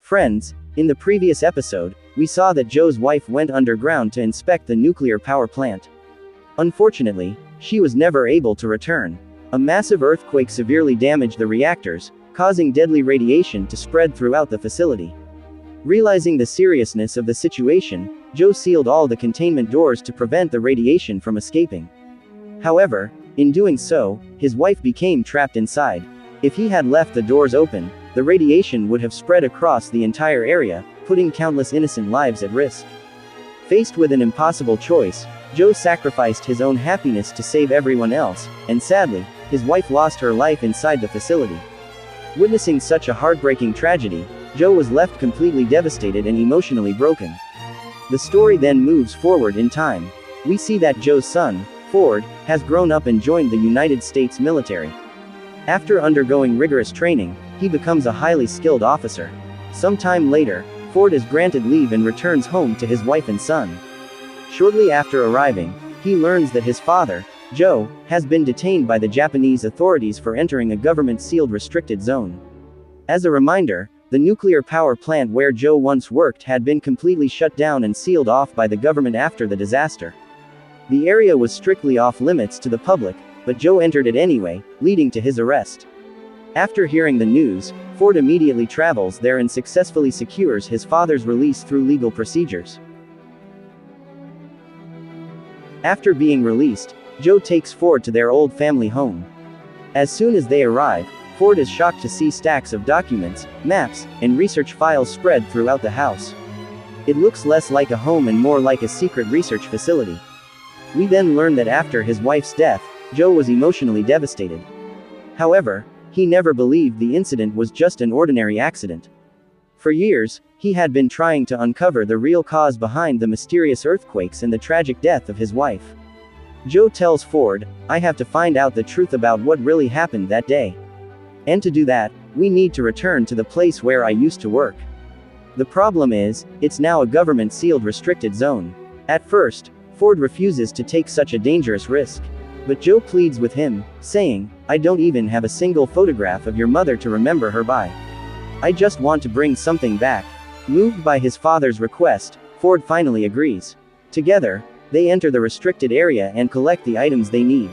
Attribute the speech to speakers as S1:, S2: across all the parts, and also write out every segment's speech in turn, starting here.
S1: Friends, in the previous episode, we saw that Joe's wife went underground to inspect the nuclear power plant. Unfortunately, she was never able to return. A massive earthquake severely damaged the reactors, causing deadly radiation to spread throughout the facility. Realizing the seriousness of the situation, Joe sealed all the containment doors to prevent the radiation from escaping. However, in doing so, his wife became trapped inside. If he had left the doors open, the radiation would have spread across the entire area, putting countless innocent lives at risk. Faced with an impossible choice, Joe sacrificed his own happiness to save everyone else, and sadly, his wife lost her life inside the facility. Witnessing such a heartbreaking tragedy, Joe was left completely devastated and emotionally broken. The story then moves forward in time. We see that Joe's son, Ford, has grown up and joined the United States military. After undergoing rigorous training, he becomes a highly skilled officer. Sometime later, Ford is granted leave and returns home to his wife and son. Shortly after arriving, he learns that his father, Joe, has been detained by the Japanese authorities for entering a government-sealed restricted zone. As a reminder, the nuclear power plant where Joe once worked had been completely shut down and sealed off by the government after the disaster. The area was strictly off-limits to the public, but Joe entered it anyway, leading to his arrest. After hearing the news, Ford immediately travels there and successfully secures his father's release through legal procedures. After being released, Joe takes Ford to their old family home. As soon as they arrive, Ford is shocked to see stacks of documents, maps, and research files spread throughout the house. It looks less like a home and more like a secret research facility. We then learn that after his wife's death, Joe was emotionally devastated. However, he never believed the incident was just an ordinary accident. For years, he had been trying to uncover the real cause behind the mysterious earthquakes and the tragic death of his wife. Joe tells Ford, "I have to find out the truth about what really happened that day. And to do that, we need to return to the place where I used to work. The problem is, it's now a government-sealed restricted zone." At first, Ford refuses to take such a dangerous risk. But Joe pleads with him, saying, "I don't even have a single photograph of your mother to remember her by. I just want to bring something back." Moved by his father's request, Ford finally agrees. Together, they enter the restricted area and collect the items they need.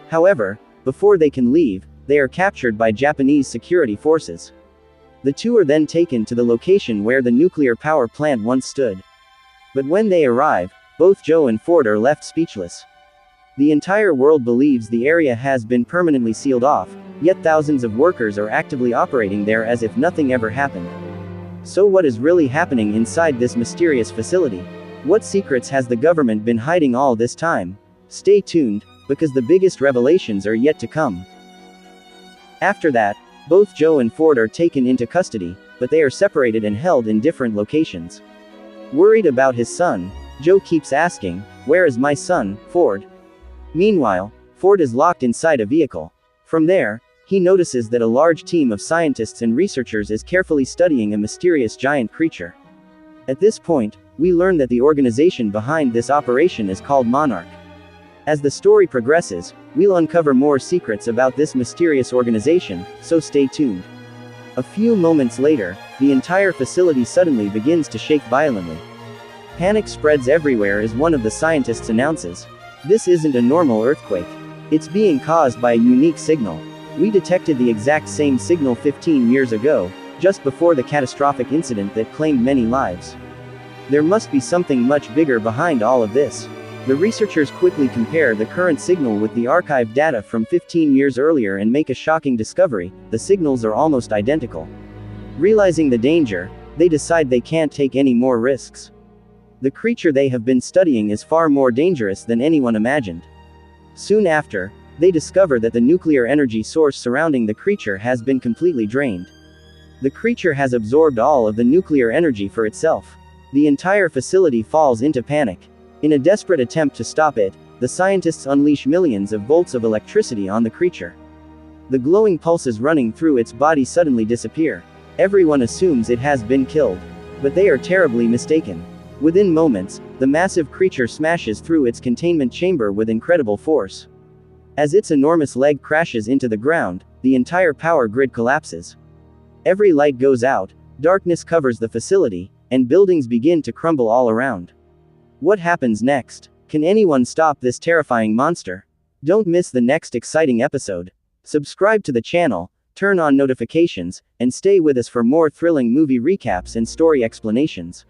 S1: However, before they can leave, they are captured by Japanese security forces. The two are then taken to the location where the nuclear power plant once stood. But when they arrive, both Joe and Ford are left speechless. The entire world believes the area has been permanently sealed off, yet thousands of workers are actively operating there as if nothing ever happened. So what is really happening inside this mysterious facility? What secrets has the government been hiding all this time? Stay tuned, because the biggest revelations are yet to come. After that, both Joe and Ford are taken into custody, but they are separated and held in different locations. Worried about his son, Joe keeps asking, "Where is my son, Ford?" Meanwhile, Ford is locked inside a vehicle. From there, he notices that a large team of scientists and researchers is carefully studying a mysterious giant creature. At this point, we learn that the organization behind this operation is called Monarch. As the story progresses, we'll uncover more secrets about this mysterious organization, so stay tuned. A few moments later, the entire facility suddenly begins to shake violently. Panic spreads everywhere as one of the scientists announces, "This isn't a normal earthquake. It's being caused by a unique signal. We detected the exact same signal 15 years ago, just before the catastrophic incident that claimed many lives. There must be something much bigger behind all of this." The researchers quickly compare the current signal with the archived data from 15 years earlier and make a shocking discovery: the signals are almost identical. Realizing the danger, they decide they can't take any more risks. The creature they have been studying is far more dangerous than anyone imagined. Soon after, they discover that the nuclear energy source surrounding the creature has been completely drained. The creature has absorbed all of the nuclear energy for itself. The entire facility falls into panic. In a desperate attempt to stop it, the scientists unleash millions of volts of electricity on the creature. The glowing pulses running through its body suddenly disappear. Everyone assumes it has been killed. But they are terribly mistaken. Within moments, the massive creature smashes through its containment chamber with incredible force. As its enormous leg crashes into the ground, the entire power grid collapses. Every light goes out, Darkness covers the facility, and buildings begin to crumble all around. What happens next? Can anyone stop this terrifying monster? Don't miss the next exciting episode. Subscribe to the channel, turn on notifications, and stay with us for more thrilling movie recaps and story explanations.